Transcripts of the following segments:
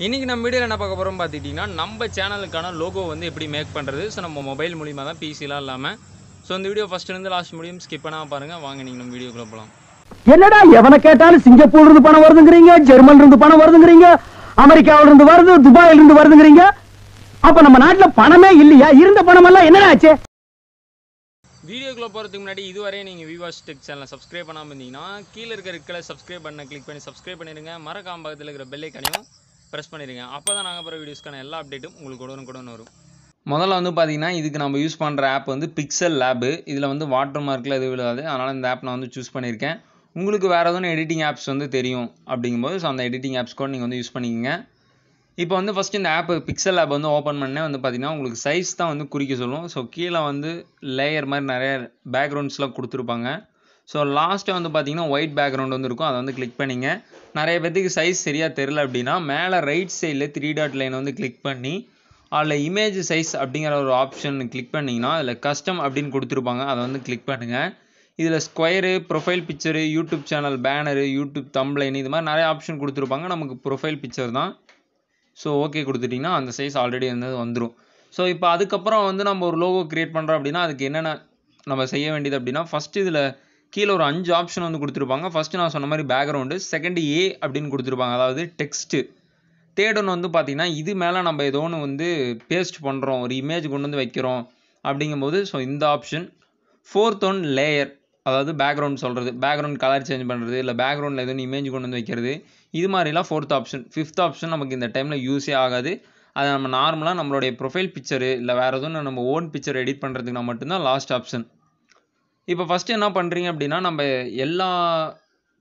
இன்றைக்கி நம்ம வீடியோவில் என்ன பார்க்க போகிறோம் பார்த்துட்டிங்கன்னா நம்ம சேனலுக்கான லோகோ வந்து எப்படி மேக் பண்ணுறது. ஸோ நம்ம மொபைல் மூலிமா தான், பிசிலாம் இல்லாமல். ஸோ இந்த வீடியோ ஃபஸ்ட்டுலேருந்து லாஸ்ட் முடியும் ஸ்கிப் பண்ணாமல் பாருங்கள். வாங்க நீங்கள் நம்ம வீடியோக்குள்ளே போகலாம். என்னடா எவனை கேட்டாலும் சிங்கப்பூர்ல இருந்து பணம் வருதுங்கிறீங்க, ஜெர்மன்ல இருந்து பணம் வருதுங்கிறீங்க, அமெரிக்காவில இருந்து வருது, துபாயில இருந்து வருதுங்கிறீங்க. அப்ப நம்ம நாட்டுல பணமே இல்லையா? இருந்த பணம் எல்லாம் என்னடா ஆச்சு? வீடியோக்குள்ளே போகிறதுக்கு முன்னாடி இதுவரை நீங்கள் விவாஷ் டெக் சேனலை சப்ஸ்கிரைப் பண்ணாமல் இருந்தீங்கன்னா கீழே இருக்கிற ரெட் சப்ஸ்கிரைப் பண்ண கிளிக் பண்ணி சப்ஸ்கிரைப் பண்ணிடுங்க. மறக்காம பக்கத்தில் இருக்கிற பெல் ஐக்கானையும் ப்ரெஸ் பண்ணிடுங்க. அப்போ தான் நாங்கள் போகிற வீடியோஸ்க்கான எல்லா அப்டேட்டும் உங்களுக்கு உடனுக்குடன் வரும். முதல்ல வந்து பார்த்தீங்கன்னா இதுக்கு நம்ம யூஸ் பண்ணுற ஆப் வந்து பிக்சல் லேபு. இதில் வந்து வாட்டர் மார்க்கில் எதுவும் விழுவாது. அதனால் இந்த ஆப் நான் வந்து சூஸ் பண்ணியிருக்கேன். உங்களுக்கு வேறு எதுவும் எடிட்டிங் ஆப்ஸ் வந்து தெரியும் அப்படிங்கும்போது ஸோ அந்த எடிட்டிங் ஆப்ஸ் கூட நீங்கள் வந்து யூஸ் பண்ணிக்கோங்க. இப்போ வந்து ஃபஸ்ட்டு இந்த ஆப் பிக்சல் ஆப் வந்து ஓப்பன் பண்ணே வந்து பார்த்தீங்கன்னா உங்களுக்கு சைஸ் தான் வந்து குறிக்க சொல்லும். ஸோ கீழே வந்து லேயர் மாதிரி நிறைய பேக்ரவுண்ட்ஸ்லாம் கொடுத்துருப்பாங்க. ஸோ லாஸ்ட்டு வந்து பார்த்தீங்கன்னா ஒயிட் பேக்ரவுண்ட் வந்து இருக்கும். அதை வந்து கிளிக் பண்ணிங்க. நிறைய பேத்துக்கு சைஸ் சரியாக தெரில அப்படின்னா மேலே ரைட் சைடில் 3 டாட் லைன் வந்து கிளிக் பண்ணி அதில் இமேஜ் சைஸ் அப்படிங்கிற ஒரு ஆப்ஷன் கிளிக் பண்ணிங்கன்னா அதில் கஸ்டம் அப்படின்னு கொடுத்துருப்பாங்க. அதை வந்து கிளிக் பண்ணுங்கள். இதில் square, profile picture, YouTube channel banner, YouTube thumbnail, இது மாதிரி நிறைய ஆப்ஷன் கொடுத்துருப்பாங்க. நமக்கு ப்ரொஃபைல் பிக்சர் தான். ஸோ ஓகே கொடுத்துட்டிங்கன்னா அந்த சைஸ் ஆல்ரெடி வந்து வந்துடும். ஸோ இப்போ அதுக்கப்புறம் வந்து நம்ம ஒரு லோகோ க்ரியேட் பண்ணுறோம் அப்படின்னா அதுக்கு என்னென்ன நம்ம செய்ய வேண்டியது அப்படின்னா ஃபஸ்ட்டு இதில் கீழே ஒரு 5 ஆப்ஷன் வந்து கொடுத்துருப்பாங்க. ஃபஸ்ட்டு நான் சொன்ன மாதிரி பேக்ரவுண்டு, செகண்டு ஏ அப்படின்னு கொடுத்துருப்பாங்க, அதாவது டெக்ஸ்ட்டு. தேர்ட் ஒன்று வந்து பார்த்திங்கன்னா இது மேலே நம்ம ஏதோ ஒன்று வந்து பேஸ்ட் பண்ணுறோம், ஒரு இமேஜ் கொண்டு வந்து வைக்கிறோம் அப்படிங்கும்போது ஸோ இந்த ஆப்ஷன். ஃபோர்த் ஒன் லேயர், அதாவது பேக்ரவுண்ட் சொல்கிறது, பேக்ரவுண்ட் கலர் சேஞ்ச் பண்ணுறது, இல்லை பேக்ரவுண்டில் எதுவும் இமேஜ் கொண்டு வந்து வைக்கிறது, இது மாதிரிலாம் ஃபோர்த் ஆப்ஷன். ஃபிஃப்த் ஆப்ஷன் நமக்கு இந்த டைமில் யூஸே ஆகாது. அதை நம்ம நார்மலாக நம்மளுடைய ப்ரொஃபைல் பிக்சரு இல்லை வேறு எதுவும் நம்ம ஓன் பிக்சர் எடிட் பண்ணுறதுக்கு மட்டும்தான் லாஸ்ட் ஆப்ஷன். இப்போ ஃபஸ்ட்டு என்ன பண்ணுறீங்க அப்படின்னா நம்ம எல்லா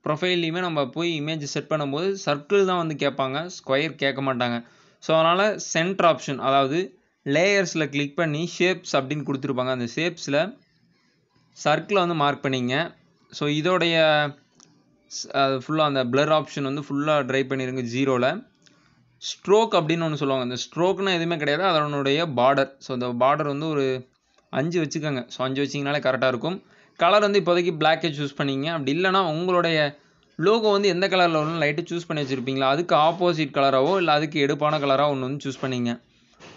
ப்ரொஃபைல்லையுமே நம்ம போய் இமேஜ் செட் பண்ணும்போது சர்க்கிள் தான் வந்து கேட்பாங்க, ஸ்கொயர் கேட்க மாட்டாங்க. ஸோ அதனால் சென்டர் ஆப்ஷன், அதாவது லேயர்ஸில் கிளிக் பண்ணி ஷேப்ஸ் அப்படின்னு கொடுத்துருப்பாங்க. அந்த ஷேப்ஸில் சர்க்கிளை வந்து மார்க் பண்ணிங்க. ஸோ இதோடைய ஃபுல்லாக அந்த பிளர் ஆப்ஷன் வந்து ஃபுல்லாக ட்ரை பண்ணிடுங்க 0ல். ஸ்ட்ரோக் அப்படின்னு ஒன்று சொல்லுவாங்க. அந்த ஸ்ட்ரோக்னால் எதுவுமே கிடையாது, அதனுடைய பார்டர். ஸோ அந்த பார்டர் வந்து ஒரு 5 வச்சுக்கோங்க. ஸோ 5 வச்சிங்கனாலே கரெக்டாக இருக்கும். கலர் வந்து இப்போதைக்கு பிளாக்கே சூஸ் பண்ணிங்க. அப்படி இல்லைனா உங்களுடைய லோகோ வந்து எந்த கலரில் ஒன்று லைட்டு சூஸ் பண்ணி வச்சுருப்பீங்களா அதுக்கு ஆப்போசிட் கலராகவோ இல்லை அதுக்கு எடுப்பான கலராக ஒன்று வந்து சூஸ் பண்ணிங்க.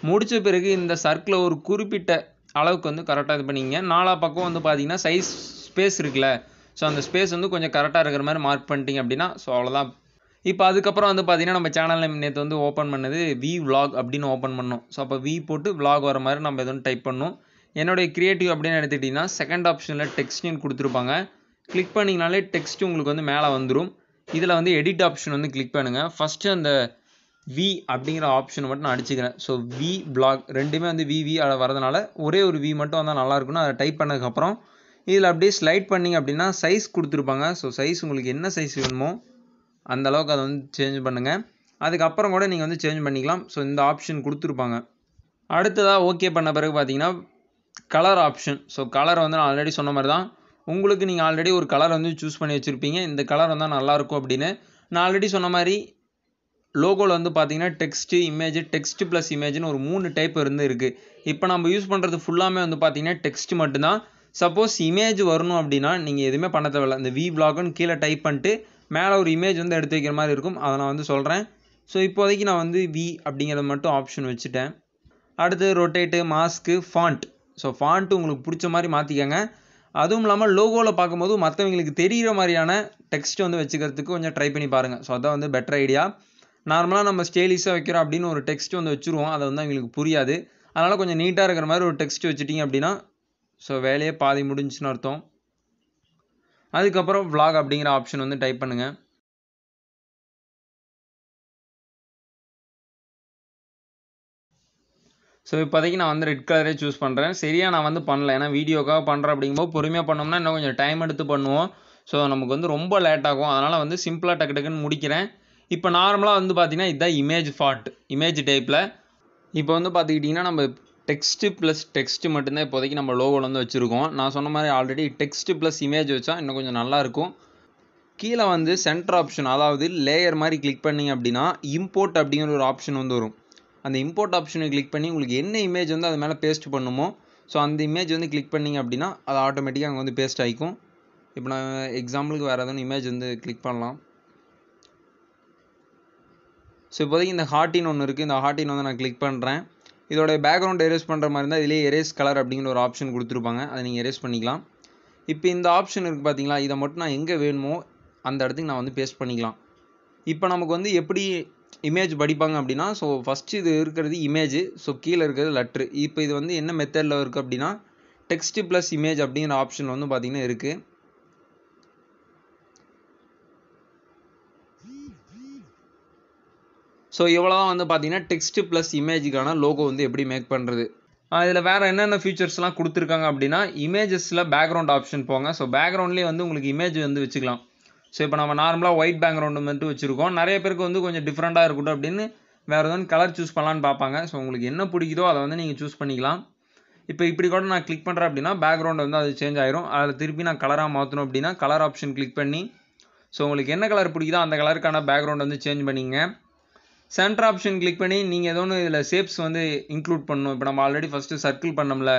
முடித்த பிறகு இந்த சர்க்கிளை ஒரு குறிப்பிட்ட அளவுக்கு வந்து கரெக்டாக இது பண்ணிங்க. 4 பக்கம் வந்து பார்த்தீங்கன்னா சைஸ் ஸ்பேஸ் இருக்குல்ல, ஸோ அந்த ஸ்பேஸ் வந்து கொஞ்சம் கரெக்டாக இருக்கிற மாதிரி மார்க் பண்ணிட்டீங்க அப்படின்னா ஸோ அவ்வளோதான். இப்போ அதுக்கப்புறம் வந்து பார்த்தீங்கன்னா நம்ம சேனலில் நேற்று வந்து ஓப்பன் பண்ணது Vwatch அப்படின்னு ஓப்பன் பண்ணோம். ஸோ அப்போ V போட்டு vlog வர மாதிரி நம்ம எதுவும் டைப் பண்ணோம். என்னுடைய க்ரியேட்டிவ் அப்படின்னு எடுத்துக்கிட்டிங்கன்னா செகண்ட் ஆப்ஷனில் டெக்ஸ்ட்னு கொடுத்துருப்பாங்க. கிளிக் பண்ணிங்கனாலே டெக்ஸ்ட் உங்களுக்கு வந்து மேலே வந்துடும். இதில் வந்து எடிட் ஆப்ஷன் வந்து கிளிக் பண்ணுங்கள். ஃபஸ்ட்டு அந்த V அப்படிங்கிற ஆப்ஷனை மட்டும் நான் அடிச்சுக்கிறேன். ஸோ Vlog ரெண்டுமே வந்து VV வரதுனால ஒரே ஒரு V மட்டும் வந்தால் நல்லாயிருக்குன்னு அதை டைப் பண்ணதுக்கப்புறம் இதில் அப்படியே ஸ்லைட் பண்ணிங்க அப்படின்னா சைஸ் கொடுத்துருப்பாங்க. ஸோ சைஸ் உங்களுக்கு என்ன சைஸ் வேணுமோ அந்த அளவுக்கு அதை வந்து சேஞ்ச் பண்ணுங்கள். அதுக்கப்புறம் கூட நீங்கள் வந்து சேஞ்ச் பண்ணிக்கலாம். ஸோ இந்த ஆப்ஷன் கொடுத்துருப்பாங்க. அடுத்ததாக ஓகே பண்ண பிறகு பார்த்தீங்கன்னா கலர் ஆப்ஷன். ஸோ கலர் வந்து நான் ஆல்ரெடி சொன்ன மாதிரி தான், உங்களுக்கு நீங்கள் ஆல்ரெடி ஒரு கலர் வந்து சூஸ் பண்ணி வச்சுருப்பீங்க, இந்த கலர் வந்தால் நல்லாயிருக்கும் அப்படின்னு. நான் ஆல்ரெடி சொன்ன மாதிரி லோகோவில் வந்து பார்த்தீங்கன்னா டெக்ஸ்ட்டு, இமேஜ், டெக்ஸ்ட் ப்ளஸ் இமேஜ்னு ஒரு 3 டைப் இருக்குது. இப்போ நம்ம யூஸ் பண்ணுறது ஃபுல்லாமே வந்து பார்த்தீங்கன்னா டெக்ஸ்ட் மட்டும்தான். சப்போஸ் இமேஜ் வரணும் அப்படின்னா நீங்கள் எதுவுமே பண்ண தேவையில்லை. இந்த Vlogன்னு கீழே டைப் பண்ணிட்டு மேலே ஒரு இமேஜ் வந்து எடுத்து வைக்கிற மாதிரி இருக்கும். அதை நான் வந்து சொல்கிறேன். ஸோ இப்போதைக்கு நான் வந்து V அப்படிங்கிறத மட்டும் ஆப்ஷன் வச்சுட்டேன். அடுத்து rotate, mask, font. So font உங்களுக்கு பிடிச்ச மாதிரி மாற்றிக்கங்க. அதுவும் இல்லாமல் லோகோவில் பார்க்கும்போது மற்றவங்களுக்கு தெரிகிற மாதிரியான டெக்ஸ்ட் வந்து வச்சுக்கிறதுக்கு கொஞ்சம் ட்ரை பண்ணி பாருங்கள். ஸோ அதான் வந்து பெட்டர் ஐடியா. நார்மலாக நம்ம ஸ்டைலிஷாக வைக்கிறோம் அப்படின்னு ஒரு டெக்ஸ்ட் வந்து வச்சுருவோம், அதை வந்து அவங்களுக்கு புரியாது. அதனால் கொஞ்சம் நீட்டாக இருக்கிற மாதிரி ஒரு டெக்ஸ்ட் வச்சுட்டிங்க அப்படின்னா ஸோ வேலையே பாதி முடிஞ்சுன்னு அர்த்தம். அதுக்கப்புறம் vlog அப்படிங்கிற ஆப்ஷன் வந்து டைப் பண்ணுங்கள். ஸோ இப்போதைக்கு நான் வந்து ரெட் கலரே சூஸ் பண்ணுறேன். சரியாக நான் வந்து பண்ணல, ஏன்னா வீடியோக்காக பண்ணுறேன் அப்படிங்கும்போது பொறுமையாக பண்ணோம்னா இன்னும் கொஞ்சம் டைம் எடுத்து பண்ணுவோம். ஸோ நமக்கு வந்து ரொம்ப லேட் ஆகும். அதனால் வந்து சிம்பிளாக டக்கு டக்குன்னு முடிக்கிறேன். இப்போ நார்மலாக வந்து பார்த்திங்கன்னா இதுதான் இமேஜ் ஃபாண்ட், இமேஜ் டைப்பில். இப்போ வந்து பார்த்துக்கிட்டிங்கன்னா நம்ம டெக்ஸ்ட்டு ப்ளஸ் டெக்ஸ்ட்டு மட்டும்தான் இப்போதைக்கு நம்ம லோகோவில் வந்து வச்சுருக்கோம். நான் சொன்ன மாதிரி ஆல்ரெடி டெக்ஸ்ட்டு ப்ளஸ் இமேஜ் வச்சா இன்னும் கொஞ்சம் நல்லாயிருக்கும். கீழே வந்து சென்டர் ஆப்ஷன், அதாவது லேயர் மாதிரி கிளிக் பண்ணிங்க அப்படின்னா இம்போர்ட் அப்படிங்கிற ஒரு ஆப்ஷன் வந்து வரும். அந்த இம்போர்ட் ஆப்ஷனை கிளிக் பண்ணி உங்களுக்கு என்ன இமேஜ் வந்து அது மேலே பேஸ்ட் பண்ணுமோ ஸோ அந்த இமேஜ் வந்து கிளிக் பண்ணிங்க அப்படின்னா அது ஆட்டோமேட்டிக்காக அங்கே வந்து பேஸ்ட் ஆகிக்கும். இப்போ நான் எக்ஸாம்பிளுக்கு வேறு எதுவும் இமேஜ் வந்து கிளிக் பண்ணலாம். ஸோ இப்போதைக்கு இந்த ஹார்ட்டின் ஒன்று இருக்குது, இந்த ஹார்ட்டின் வந்து நான் கிளிக் பண்ணுறேன். இதோட பேக்ரவுண்ட் எரேஸ் பண்ணுற மாதிரி இருந்தால் இதிலே எரேஸ் கலர் அப்படிங்கிற ஒரு ஆப்ஷன் கொடுத்துருப்பாங்க, அதை நீங்கள் எரேஸ் பண்ணிக்கலாம். இப்போ இந்த ஆப்ஷன் இருக்குது பார்த்தீங்களா, இதை மட்டும் நான் எங்கே வேணுமோ அந்த இடத்துக்கு நான் வந்து பேஸ்ட் பண்ணிக்கலாம். இப்போ நமக்கு வந்து எப்படி இமேஜ் படிப்பாங்க அப்படின்னா, ஸோ ஃபஸ்ட்டு இது இருக்கிறது இமேஜ், ஸோ கீழே இருக்கிறது லெட்ரு. இப்போ இது வந்து என்ன மெத்தடில் இருக்குது அப்படின்னா டெக்ஸ்ட் ப்ளஸ் இமேஜ் அப்படிங்கிற ஆப்ஷன் வந்து பார்த்திங்கன்னா இருக்குது. ஸோ இவ்வளோ தான் வந்து பார்த்தீங்கன்னா டெக்ஸ்ட் ப்ளஸ் இமேஜுக்கான லோகோ வந்து எப்படி மேக் பண்ணுறது. இதில் வேறு என்னென்ன ஃபீச்சர்ஸ்லாம் கொடுத்துருக்காங்க அப்படின்னா, இமேஜஸில் பேக்ரவுண்ட் ஆப்ஷன் போங்க. ஸோ பேக்ரவுண்ட்லேயே வந்து உங்களுக்கு இமேஜ் வந்து வச்சுக்கலாம். ஸோ இப்போ நம்ம நார்மலாக ஒயிட் பேக்ரவுண்டு மட்டும் வச்சுருக்கோம். நிறைய பேருக்கு வந்து கொஞ்சம் டிஃப்ரெண்ட்டாக இருக்கட்டும் அப்படின்னு வேறு எதுவும் கலர் சூஸ் பண்ணலான்னு பார்ப்பாங்க. ஸோ உங்களுக்கு என்ன பிடிக்குதோ அதை வந்து நீங்கள் சூஸ் பண்ணிக்கலாம். இப்போ இப்படி கூட நான் கிளிக் பண்ணுறேன் அப்படின்னா பேக்ரவுண்ட் வந்து அது சேஞ்ச் ஆயிரும். அதில் திருப்பி நான் கலராக மாற்றணும் அப்படின்னா கலர் ஆப்ஷன் கிளிக் பண்ணி ஸோ உங்களுக்கு என்ன கலர் பிடிக்குதோ அந்த கலருக்கான பேக்ரவுண்ட் வந்து சேஞ்ச் பண்ணிங்க. சென்டர் ஆப்ஷன் கிளிக் பண்ணி நீங்கள் ஏதோ ஒன்று இதில் ஷேப்ஸ் வந்து இன்க்ளூட் பண்ணணும். இப்போ நம்ம ஆல்ரெடி ஃபஸ்ட்டு சர்க்கிள் பண்ணோம்ல,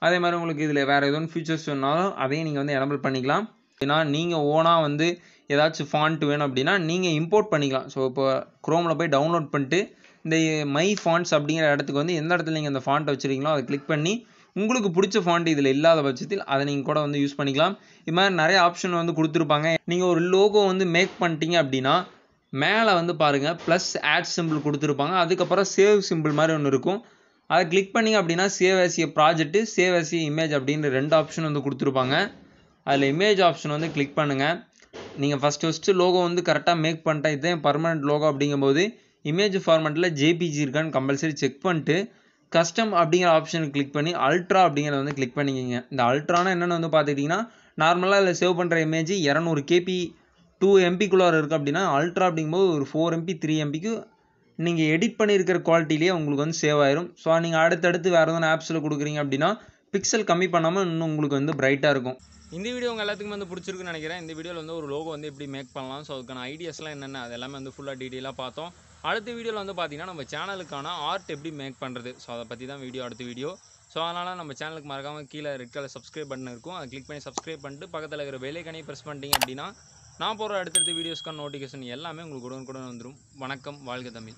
அதே மாதிரி உங்களுக்கு இதில் வேறு எதுவும் ஃபீச்சர்ஸ் வேணாலும் அதையும் நீங்கள் வந்து எனபிள் பண்ணிக்கலாம். ஏன்னா நீங்கள் ஓனாக வந்து ஏதாச்சும் ஃபாண்ட் வேணும் அப்படின்னா நீங்கள் இம்போர்ட் பண்ணிக்கலாம். ஸோ இப்போ குரோமில் போய் டவுன்லோட் பண்ணிட்டு இந்த மை ஃபாண்ட்ஸ் அப்படிங்கிற இடத்துக்கு வந்து எந்த இடத்துல நீங்கள் அந்த ஃபாண்ட்டை வச்சுருக்கீங்களோ அதை கிளிக் பண்ணி உங்களுக்கு பிடிச்ச ஃபாண்ட் இதில் இல்லாத பட்சத்தில் அதை நீங்கள் கூட வந்து யூஸ் பண்ணிக்கலாம். இது மாதிரி நிறைய ஆப்ஷன் வந்து கொடுத்துருப்பாங்க. நீங்கள் ஒரு லோகோ வந்து மேக் பண்ணிட்டீங்க அப்படின்னா மேலே வந்து பாருங்கள் ப்ளஸ் ஆட் சிம்பிள் கொடுத்துருப்பாங்க. அதுக்கப்புறம் சேவ் சிம்பிள் மாதிரி ஒன்று இருக்கும். அதை கிளிக் பண்ணிங்க அப்படின்னா save as a project, save as a image அப்படின்ற 2 ஆப்ஷன் வந்து கொடுத்துருப்பாங்க. அதில் இமேஜ் ஆப்ஷன் வந்து கிளிக் பண்ணுங்கள். நீங்கள் ஃபஸ்ட்டு லோகோ வந்து கரெக்டாக மேக் பண்ணிட்டேன், இதுதான் பர்மனெண்ட் லோகோ அப்படிங்கும்போது இமேஜ் ஃபார்மெட்டில் ஜேபிஜி இருக்கான்னு கம்பல்சரி செக் பண்ணிட்டு கஸ்டம் அப்படிங்கிற ஆப்ஷன் கிளிக் பண்ணி அல்ட்ரா அப்படிங்கிறத வந்து கிளிக் பண்ணிக்கிங்க. இந்த அல்ட்ரானா என்னென்னு வந்து பார்த்துக்கிட்டிங்கன்னா நார்மலாக இதில் சேவ் பண்ணுற இமேஜ் 200 KB 2 MBக்குள்ளே இருக்குது அப்படின்னா அல்ட்ரா அப்படிங்கும்போது ஒரு 4 MB 3 MBக்கு நீங்கள் எடிட் பண்ணியிருக்கிற குவாலிட்டிலேயே உங்களுக்கு வந்து சேவ் ஆயிரும். ஸோ நீங்கள் அடுத்தடுத்து வேறு எதுவும் ஆப்ஸில் கொடுக்குறீங்க அப்படின்னா பிக்சல் கம்மி பண்ணாமல் இன்னும் உங்களுக்கு வந்து பிரைட்டாக இருக்கும். இந்த வீடியோ உங்கள் எல்லாத்துக்கும் வந்து பிடிச்சிருக்குன்னு நினைக்கிறேன். இந்த வீடியோவில் வந்து ஒரு லோகோ வந்து எப்படி மேக் பண்ணலாம், ஸோ அதுக்கான ஐடியாஸ்லாம் என்னென்ன அது எல்லாமே வந்து ஃபுல்லாக டீட்டெயிலாக பார்த்தோம். அடுத்த வீடியோவில் வந்து பார்த்தீங்கன்னா நம்ம சேனலுக்கான ஆர்ட் எப்படி மேக் பண்ணுறது, ஸோ அதை பற்றி தான் அடுத்த வீடியோ. ஸோ அதனால் நம்ம சேனலுக்கு மறக்காமல் கீழே ரெட் கலர் சப்ஸ்கிரைப் பட்டன் இருக்கும், அதை கிளிக் பண்ணி சப்ஸ்கிரைப் பண்ணிட்டு பக்கத்தில் இருக்கிற பெல் ஐகானையும் ப்ரெஸ் பண்ணிட்டீங்க அப்படின்னா நான் போகிற அடுத்தடுத்த வீடியோஸ்க்கான நோட்டிஃபிகேஷன் எல்லாமே உங்களுக்கு உடனுக்குடன் வந்துடும். வணக்கம், வாழ்க தமிழ்.